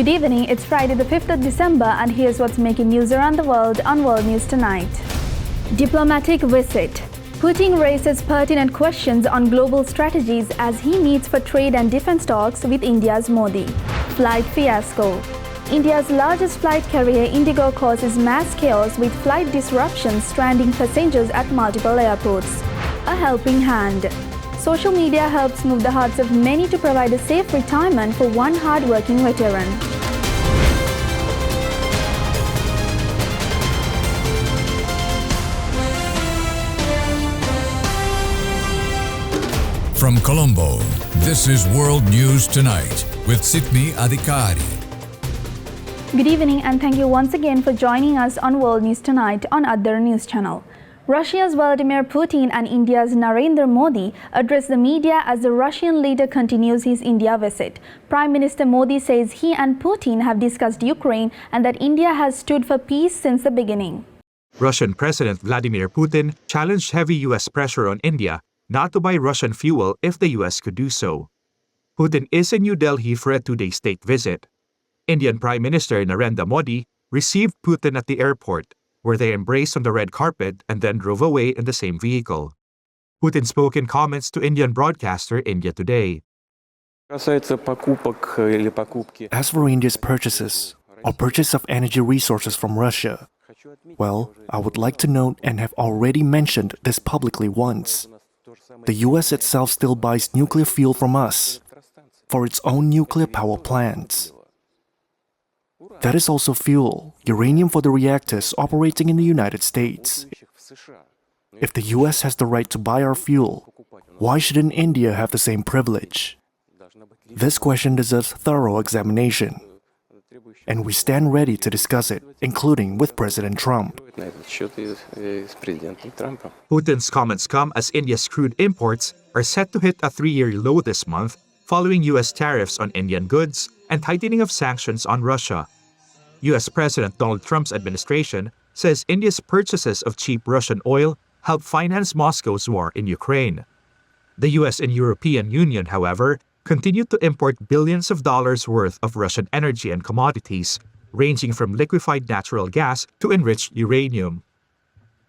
Good evening, it's Friday the 5th of December and here's what's making news around the world on World News Tonight. Diplomatic visit. Putin raises pertinent questions on global strategies as he meets for trade and defense talks with India's Modi. Flight fiasco. India's largest flight carrier Indigo causes mass chaos with flight disruptions stranding passengers at multiple airports. A helping hand. Social media helps move the hearts of many to provide a safe retirement for one hard-working veteran. From Colombo, this is World News Tonight with Sidney Adhikari. Good evening and thank you once again for joining us on World News Tonight on Other News Channel. Russia's Vladimir Putin and India's Narendra Modi address the media as the Russian leader continues his India visit. Prime Minister Modi says he and Putin have discussed Ukraine and that India has stood for peace since the beginning. Russian President Vladimir Putin challenged heavy U.S. pressure on India not to buy Russian fuel if the U.S. could do so. Putin is in New Delhi for a two-day state visit. Indian Prime Minister Narendra Modi received Putin at the airport, where they embraced on the red carpet and then drove away in the same vehicle. Putin spoke in comments to Indian broadcaster India Today. As for India's purchases, or purchase of energy resources from Russia, well, I would like to note and have already mentioned this publicly once. The US itself still buys nuclear fuel from us for its own nuclear power plants. That is also fuel, uranium for the reactors operating in the United States. If the US has the right to buy our fuel, why shouldn't India have the same privilege? This question deserves thorough examination, and we stand ready to discuss it, including with President Trump. Putin's comments come as India's crude imports are set to hit a three-year low this month following U.S. tariffs on Indian goods and tightening of sanctions on Russia. U.S. President Donald Trump's administration says India's purchases of cheap Russian oil help finance Moscow's war in Ukraine. The U.S. and European Union, however, continue to import billions of dollars worth of Russian energy and commodities, ranging from liquefied natural gas to enriched uranium.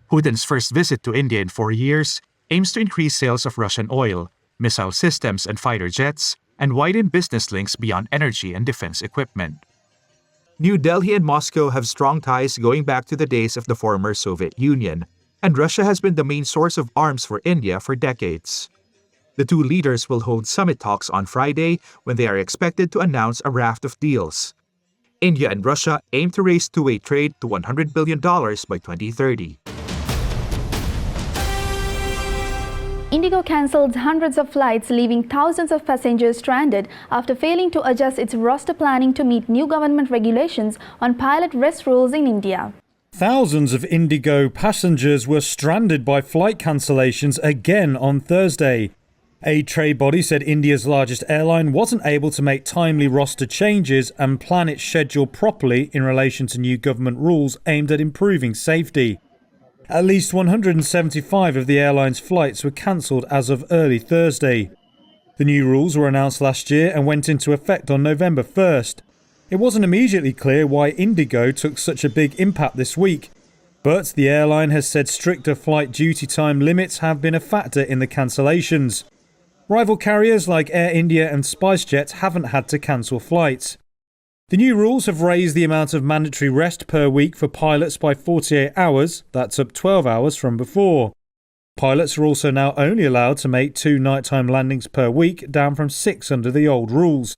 Putin's first visit to India in 4 years aims to increase sales of Russian oil, missile systems and fighter jets, and widen business links beyond energy and defense equipment. New Delhi and Moscow have strong ties going back to the days of the former Soviet Union, and Russia has been the main source of arms for India for decades. The two leaders will hold summit talks on Friday when they are expected to announce a raft of deals. India and Russia aim to raise two-way trade to $100 billion by 2030. Indigo cancelled hundreds of flights, leaving thousands of passengers stranded after failing to adjust its roster planning to meet new government regulations on pilot rest rules in India. Thousands of Indigo passengers were stranded by flight cancellations again on Thursday. A trade body said India's largest airline wasn't able to make timely roster changes and plan its schedule properly in relation to new government rules aimed at improving safety. At least 175 of the airline's flights were cancelled as of early Thursday. The new rules were announced last year and went into effect on November 1st. It wasn't immediately clear why Indigo took such a big impact this week, but the airline has said stricter flight duty time limits have been a factor in the cancellations. Rival carriers like Air India and SpiceJet haven't had to cancel flights. The new rules have raised the amount of mandatory rest per week for pilots by 48 hours, that's up 12 hours from before. Pilots are also now only allowed to make 2 nighttime landings per week, down from 6 under the old rules.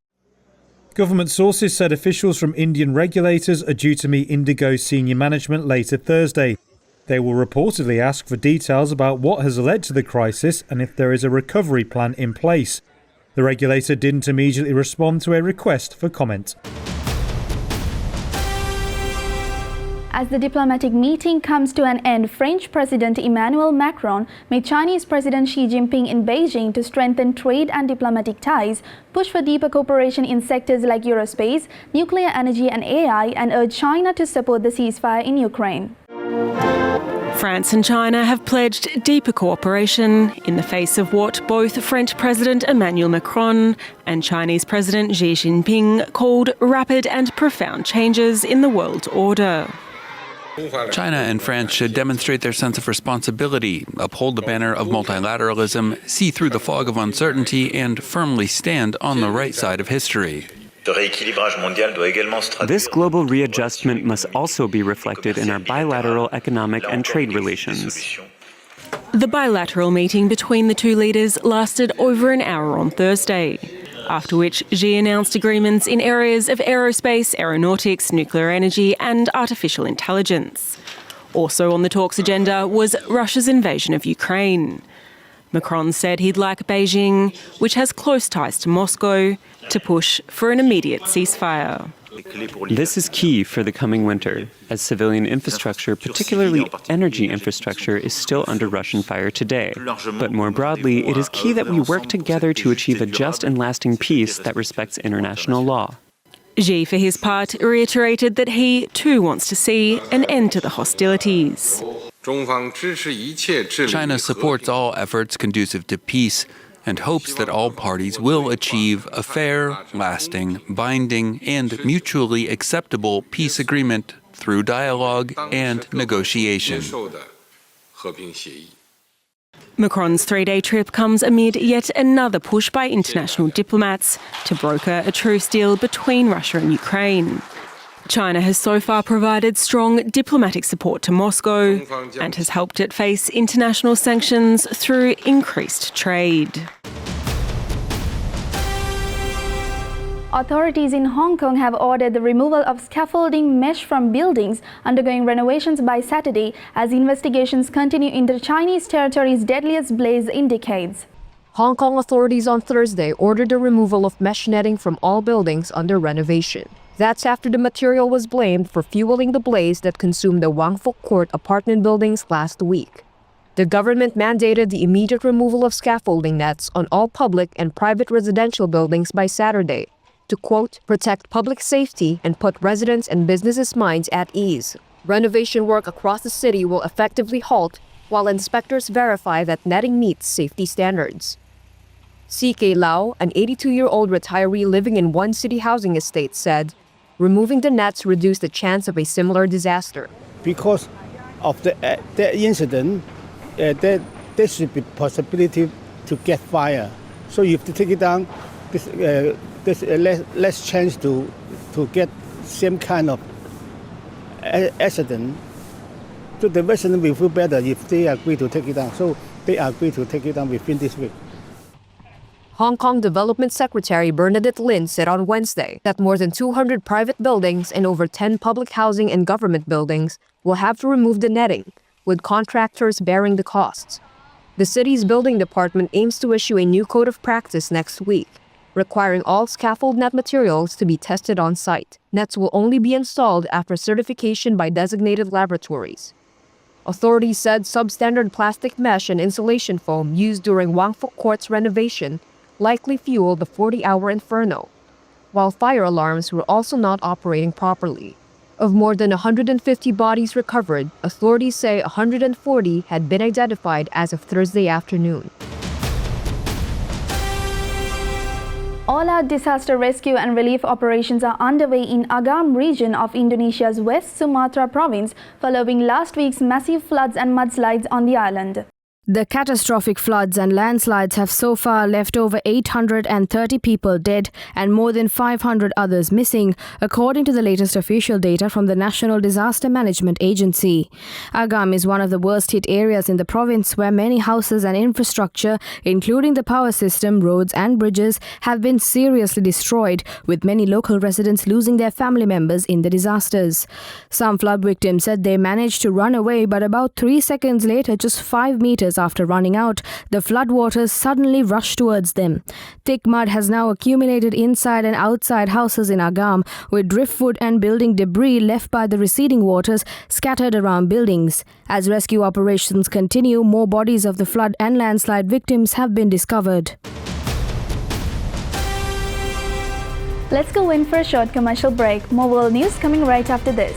Government sources said officials from Indian regulators are due to meet Indigo's senior management later Thursday. They will reportedly ask for details about what has led to the crisis and if there is a recovery plan in place. The regulator didn't immediately respond to a request for comment. As the diplomatic meeting comes to an end, French President Emmanuel Macron met Chinese President Xi Jinping in Beijing to strengthen trade and diplomatic ties, push for deeper cooperation in sectors like aerospace, nuclear energy and AI, and urge China to support the ceasefire in Ukraine. France and China have pledged deeper cooperation in the face of what both French President Emmanuel Macron and Chinese President Xi Jinping called rapid and profound changes in the world order. China and France should demonstrate their sense of responsibility, uphold the banner of multilateralism, see through the fog of uncertainty, and firmly stand on the right side of history. This global readjustment must also be reflected in our bilateral economic and trade relations. The bilateral meeting between the two leaders lasted over an hour on Thursday, after which Xi announced agreements in areas of aerospace, aeronautics, nuclear energy and artificial intelligence. Also on the talks agenda was Russia's invasion of Ukraine. Macron said he'd like Beijing, which has close ties to Moscow, to push for an immediate ceasefire. This is key for the coming winter, as civilian infrastructure, particularly energy infrastructure, is still under Russian fire today. But more broadly, it is key that we work together to achieve a just and lasting peace that respects international law. Xi, for his part, reiterated that he, too, wants to see an end to the hostilities. China supports all efforts conducive to peace and hopes that all parties will achieve a fair, lasting, binding, and mutually acceptable peace agreement through dialogue and negotiation. Macron's three-day trip comes amid yet another push by international diplomats to broker a truce deal between Russia and Ukraine. China has so far provided strong diplomatic support to Moscow and has helped it face international sanctions through increased trade. Authorities in Hong Kong have ordered the removal of scaffolding mesh from buildings undergoing renovations by Saturday as investigations continue into Chinese territory's deadliest blaze in decades. Hong Kong authorities on Thursday ordered the removal of mesh netting from all buildings under renovation. That's after the material was blamed for fueling the blaze that consumed the Wang Fuk Court apartment buildings last week. The government mandated the immediate removal of scaffolding nets on all public and private residential buildings by Saturday to, quote, protect public safety and put residents' and businesses' minds at ease. Renovation work across the city will effectively halt while inspectors verify that netting meets safety standards. C.K. Lau, an 82-year-old retiree living in one city housing estate, said, removing the nets reduced the chance of a similar disaster. Because of the incident, there should be possibility to get fire. So if you take it down, there's less chance to get same kind of accident. So the resident will feel better if they agree to take it down. So they agree to take it down within this week. Hong Kong Development Secretary Bernadette Lin said on Wednesday that more than 200 private buildings and over 10 public housing and government buildings will have to remove the netting, with contractors bearing the costs. The city's building department aims to issue a new code of practice next week, requiring all scaffold net materials to be tested on site. Nets will only be installed after certification by designated laboratories. Authorities said substandard plastic mesh and insulation foam used during Wang Fuk Court's renovation likely fueled the 40-hour inferno, while fire alarms were also not operating properly. Of more than 150 bodies recovered, authorities say 140 had been identified as of Thursday afternoon. All-out disaster rescue and relief operations are underway in Agam region of Indonesia's West Sumatra province following last week's massive floods and mudslides on the island. The catastrophic floods and landslides have so far left over 830 people dead and more than 500 others missing, according to the latest official data from the National Disaster Management Agency. Agam is one of the worst-hit areas in the province where many houses and infrastructure, including the power system, roads and bridges, have been seriously destroyed, with many local residents losing their family members in the disasters. Some flood victims said they managed to run away, but about 3 seconds later, just 5 meters after running out, the floodwaters suddenly rushed towards them. Thick mud has now accumulated inside and outside houses in Agam, with driftwood and building debris left by the receding waters scattered around buildings. As rescue operations continue, more bodies of the flood and landslide victims have been discovered. Let's go in for a short commercial break. More world news coming right after this.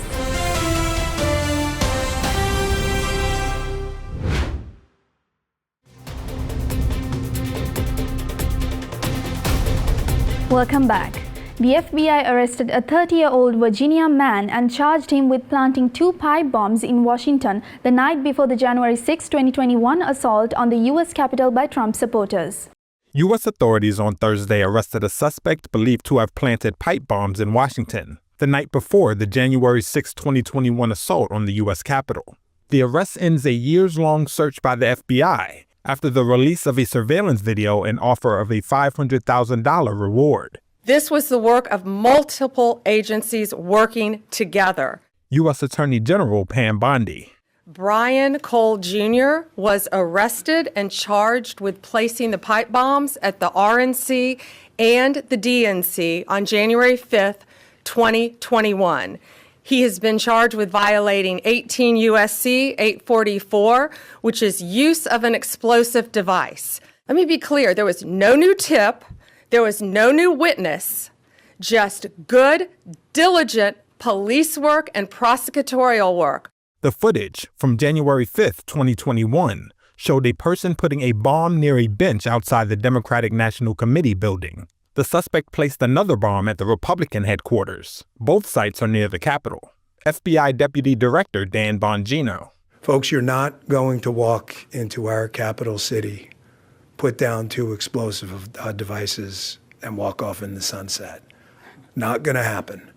Welcome back. The FBI arrested a 30-year-old Virginia man and charged him with planting 2 pipe bombs in Washington the night before the January 6, 2021 assault on the U.S. Capitol by Trump supporters. U.S. authorities on Thursday arrested a suspect believed to have planted pipe bombs in Washington the night before the January 6, 2021 assault on the U.S. Capitol. The arrest ends a years-long search by the FBI after the release of a surveillance video and offer of a $500,000 reward. This was the work of multiple agencies working together. U.S. Attorney General Pam Bondi. Brian Cole Jr. was arrested and charged with placing the pipe bombs at the RNC and the DNC on January 5th, 2021. He has been charged with violating 18 U.S.C. 844, which is use of an explosive device. Let me be clear, there was no new tip, there was no new witness, just good, diligent police work and prosecutorial work. The footage from January 5th, 2021 showed a person putting a bomb near a bench outside the Democratic National Committee building. The suspect placed another bomb at the Republican headquarters. Both sites are near the Capitol. FBI Deputy Director Dan Bongino. Folks, you're not going to walk into our capital city, put down 2 explosive devices, and walk off in the sunset. Not going to happen.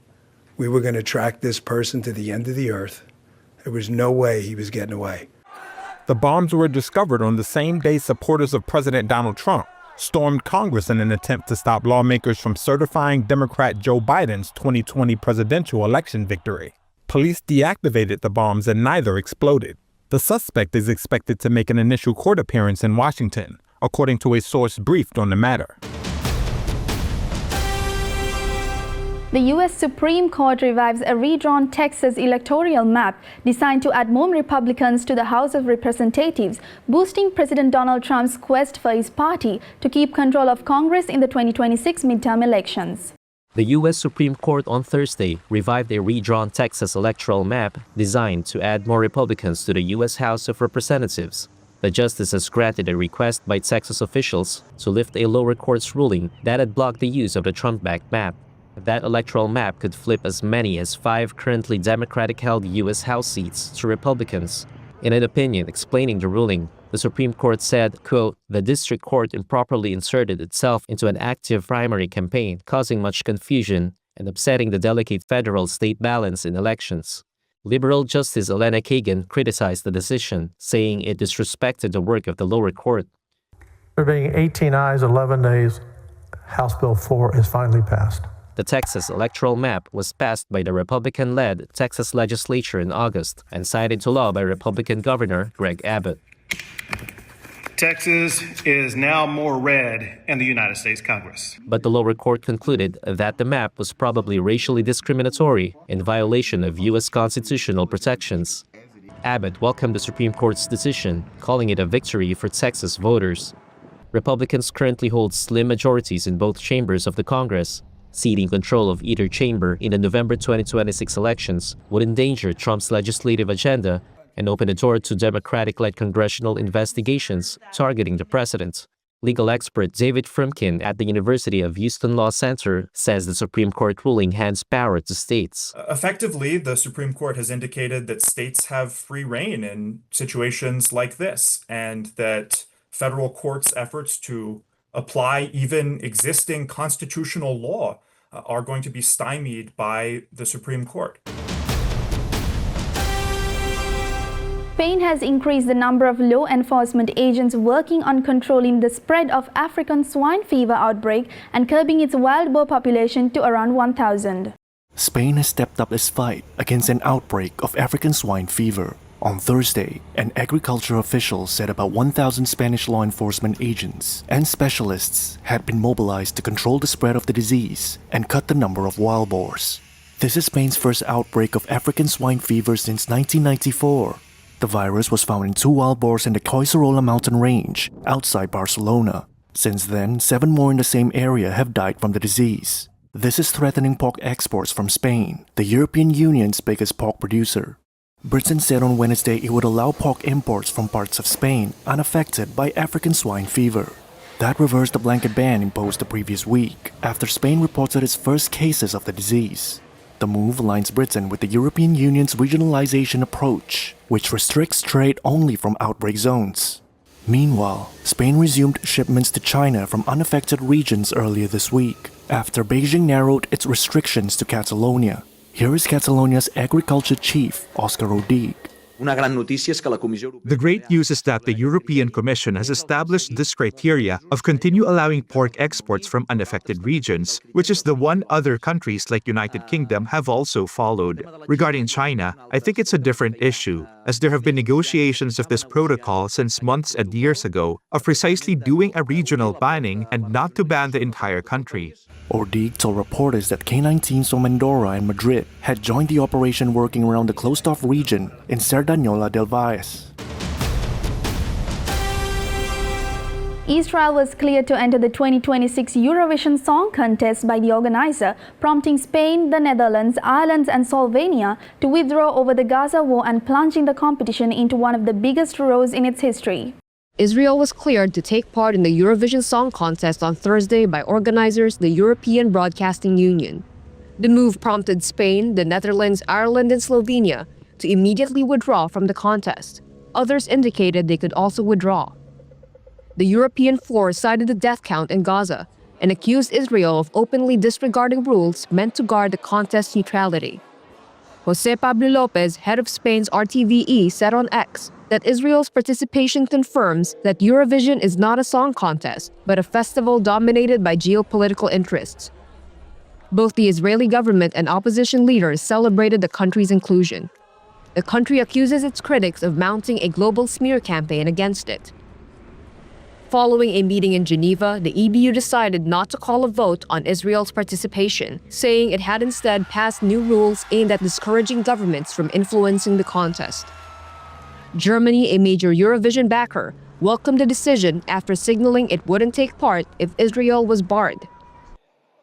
We were going to track this person to the end of the earth. There was no way he was getting away. The bombs were discovered on the same day supporters of President Donald Trump stormed Congress in an attempt to stop lawmakers from certifying Democrat Joe Biden's 2020 presidential election victory. Police deactivated the bombs and neither exploded. The suspect is expected to make an initial court appearance in Washington, according to a source briefed on the matter. The U.S. Supreme Court revives a redrawn Texas electoral map designed to add more Republicans to the House of Representatives, boosting President Donald Trump's quest for his party to keep control of Congress in the 2026 midterm elections. The U.S. Supreme Court on Thursday revived a redrawn Texas electoral map designed to add more Republicans to the U.S. House of Representatives. The justices granted a request by Texas officials to lift a lower court's ruling that had blocked the use of the Trump-backed map. That electoral map could flip as many as 5 currently Democratic-held U.S. House seats to Republicans. In an opinion explaining the ruling, the Supreme Court said, quote, "The district court improperly inserted itself into an active primary campaign, causing much confusion and upsetting the delicate federal-state balance in elections." Liberal Justice Elena Kagan criticized the decision, saying it disrespected the work of the lower court. There being 18 ayes, 11 nays, House Bill 4 is finally passed. The Texas electoral map was passed by the Republican-led Texas legislature in August and signed into law by Republican Governor Greg Abbott. Texas is now more red in the United States Congress. But the lower court concluded that the map was probably racially discriminatory in violation of U.S. constitutional protections. Abbott welcomed the Supreme Court's decision, calling it a victory for Texas voters. Republicans currently hold slim majorities in both chambers of the Congress. Ceding control of either chamber in the November 2026 elections would endanger Trump's legislative agenda and open the door to Democratic-led congressional investigations targeting the president. Legal expert David Frumkin at the University of Houston Law Center says the Supreme Court ruling hands power to states. Effectively, the Supreme Court has indicated that states have free rein in situations like this, and that federal courts' efforts to apply even existing constitutional law are going to be stymied by the Supreme Court. Spain has increased the number of law enforcement agents working on controlling the spread of African swine fever outbreak and curbing its wild boar population to around 1,000. Spain has stepped up its fight against an outbreak of African swine fever. On Thursday, an agriculture official said about 1,000 Spanish law enforcement agents and specialists had been mobilized to control the spread of the disease and cut the number of wild boars. This is Spain's first outbreak of African swine fever since 1994. The virus was found in 2 wild boars in the Coiserola mountain range outside Barcelona. Since then, 7 more in the same area have died from the disease. This is threatening pork exports from Spain, the European Union's biggest pork producer. Britain said on Wednesday it would allow pork imports from parts of Spain unaffected by African swine fever. That reversed the blanket ban imposed the previous week after Spain reported its first cases of the disease. The move aligns Britain with the European Union's regionalization approach, which restricts trade only from outbreak zones. Meanwhile, Spain resumed shipments to China from unaffected regions earlier this week, after Beijing narrowed its restrictions to Catalonia. Here is Catalonia's agriculture chief, Oscar Rodrigue. The great news is that the European Commission has established this criteria of continue allowing pork exports from unaffected regions, which is the one other countries like United Kingdom have also followed. Regarding China, I think it's a different issue, as there have been negotiations of this protocol since months and years ago of precisely doing a regional banning and not to ban the entire country. Rodrigue told reporters that K9 teams from Andorra and Madrid had joined the operation working around the closed-off region in Cerdanyola del Valles. Israel was cleared to enter the 2026 Eurovision Song Contest by the organizer, prompting Spain, the Netherlands, Ireland and Slovenia to withdraw over the Gaza war and plunging the competition into one of the biggest rows in its history. Israel was cleared to take part in the Eurovision Song Contest on Thursday by organizers the European Broadcasting Union. The move prompted Spain, the Netherlands, Ireland and Slovenia to immediately withdraw from the contest. Others indicated they could also withdraw. The European four cited the death count in Gaza and accused Israel of openly disregarding rules meant to guard the contest's neutrality. José Pablo López, head of Spain's RTVE, said on X that Israel's participation confirms that Eurovision is not a song contest, but a festival dominated by geopolitical interests. Both the Israeli government and opposition leaders celebrated the country's inclusion. The country accuses its critics of mounting a global smear campaign against it. Following a meeting in Geneva, the EBU decided not to call a vote on Israel's participation, saying it had instead passed new rules aimed at discouraging governments from influencing the contest. Germany, a major Eurovision backer, welcomed the decision after signaling it wouldn't take part if Israel was barred.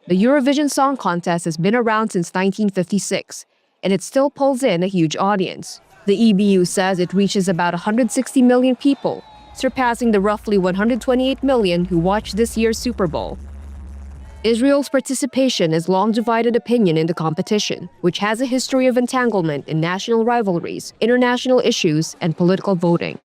The Eurovision Song Contest has been around since 1956, and it still pulls in a huge audience. The EBU says it reaches about 160 million people, surpassing the roughly 128 million who watched this year's Super Bowl. Israel's participation has long divided opinion in the competition, which has a history of entanglement in national rivalries, international issues, and political voting.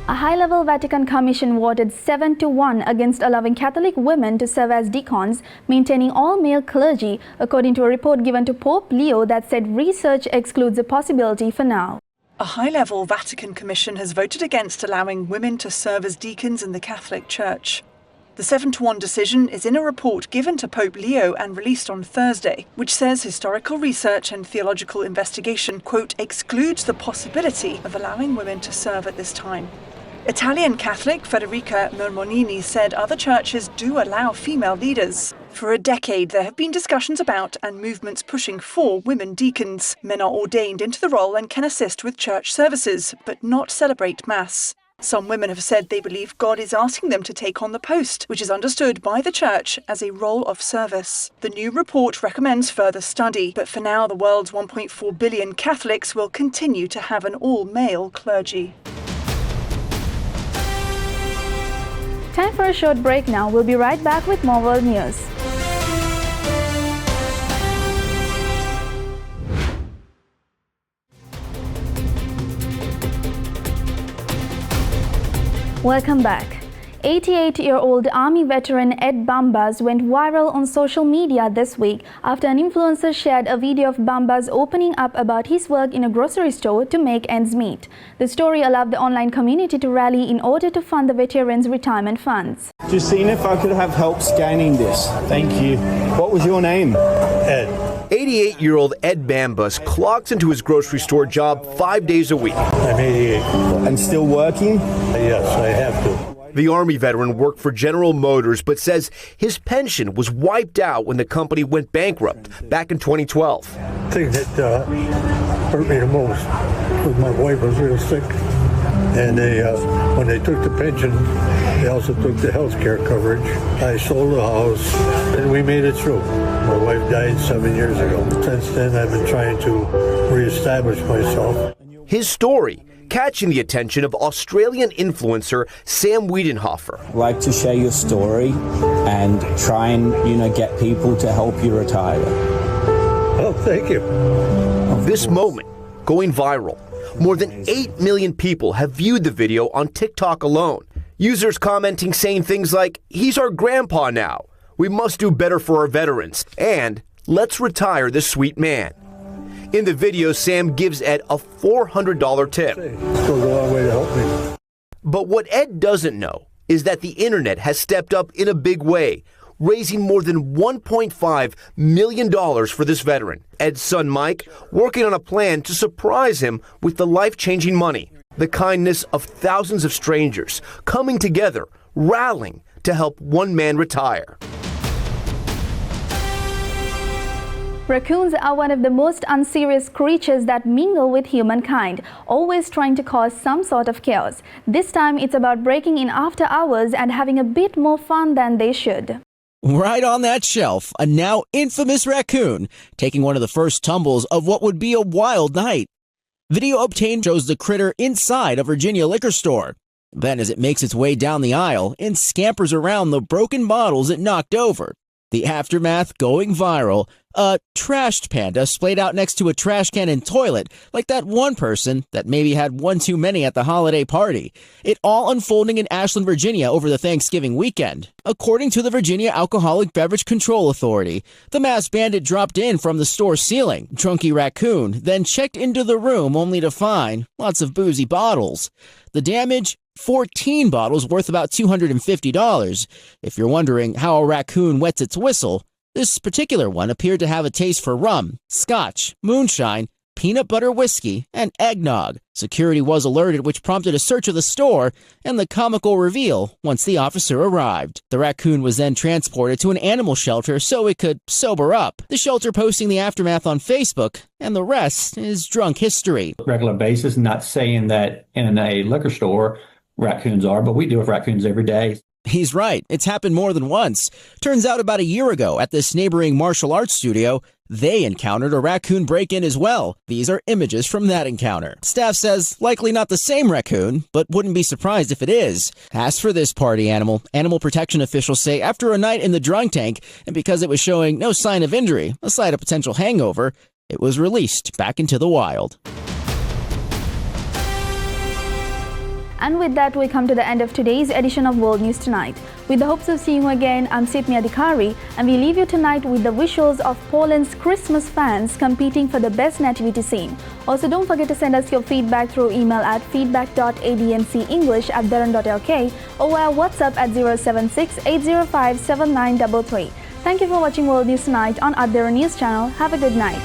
A high-level Vatican commission voted 7-1 against allowing Catholic women to serve as deacons, maintaining all male clergy, according to a report given to Pope Leo that said research excludes the possibility for now. A high-level Vatican commission has voted against allowing women to serve as deacons in the Catholic Church. The 7-1 decision is in a report given to Pope Leo and released on Thursday, which says historical research and theological investigation, quote, excludes the possibility of allowing women to serve at this time. Italian Catholic Federica Mermonini said other churches do allow female leaders. For a decade, there have been discussions about and movements pushing for women deacons. Men are ordained into the role and can assist with church services, but not celebrate Mass. Some women have said they believe God is asking them to take on the post, which is understood by the Church as a role of service. The new report recommends further study, but for now the world's 1.4 billion Catholics will continue to have an all-male clergy. Time for a short break now. We'll be right back with more world news. Welcome back. 88-year-old Army veteran Ed Bambas went viral on social media this week after an influencer shared a video of Bambas opening up about his work in a grocery store to make ends meet. The story allowed the online community to rally in order to fund the veterans' retirement funds. Just seeing if I could have help scanning this. Thank you. What was your name? Ed. 88-year-old Ed Bambas clocks into his grocery store job 5 days a week. I'm 88. And still working? Yes, I have to. The Army veteran worked for General Motors, but says his pension was wiped out when the company went bankrupt back in 2012. The thing that hurt me the most was my wife was real sick. And when they took the pension, they also took the health care coverage. I sold the house, and we made it through. My wife died 7 years ago. Since then, I've been trying to reestablish myself. His story catching the attention of Australian influencer Sam Wiedenhofer. Like to share your story and try and, get people to help you retire. Oh, thank you. This moment going viral. More than 8 million people have viewed the video on TikTok alone. Users commenting saying things like, "He's our grandpa now. We must do better for our veterans." And "Let's retire this sweet man." In the video, Sam gives Ed a $400 tip. It goes a long way to help me. But what Ed doesn't know is that the internet has stepped up in a big way, raising more than $1.5 million for this veteran. Ed's son Mike working on a plan to surprise him with the life-changing money. The kindness of thousands of strangers coming together, rallying to help one man retire. Raccoons are one of the most unserious creatures that mingle with humankind, always trying to cause some sort of chaos. This time it's about breaking in after hours and having a bit more fun than they should. Right on that shelf, a now infamous raccoon taking one of the first tumbles of what would be a wild night. Video obtained shows the critter inside a Virginia liquor store. Then as it makes its way down the aisle and scampers around the broken bottles it knocked over. The aftermath going viral. A trashed panda splayed out next to a trash can and toilet, like that one person that maybe had one too many at the holiday party. It all unfolding in Ashland, Virginia over the Thanksgiving weekend. According to the Virginia Alcoholic Beverage Control Authority, the masked bandit dropped in from the store ceiling, drunky raccoon, then checked into the room only to find lots of boozy bottles. The damage? 14 bottles worth about $250. If you're wondering how a raccoon wets its whistle, this particular one appeared to have a taste for rum, scotch, moonshine, peanut butter whiskey, and eggnog. Security was alerted, which prompted a search of the store and the comical reveal once the officer arrived. The raccoon was then transported to an animal shelter so it could sober up. The shelter posting the aftermath on Facebook, and the rest is drunk history. Regular basis, not saying that in a liquor store raccoons are, but we deal with raccoons every day. He's right. It's happened more than once. Turns out about a year ago at this neighboring martial arts studio, they encountered a raccoon break-in as well. These are images from that encounter. Staff says likely not the same raccoon, but wouldn't be surprised if it is. As for this party animal, animal protection officials say after a night in the drunk tank, and because it was showing no sign of injury, aside a potential hangover, it was released back into the wild. And with that, we come to the end of today's edition of World News Tonight. With the hopes of seeing you again, I'm Sipnia Dikari, and we leave you tonight with the visuals of Poland's Christmas fans competing for the best nativity scene. Also, don't forget to send us your feedback through email at feedback.adncenglish@deran.lk or via WhatsApp at 076-805-7933. Thank you for watching World News Tonight on Deran News Channel. Have a good night.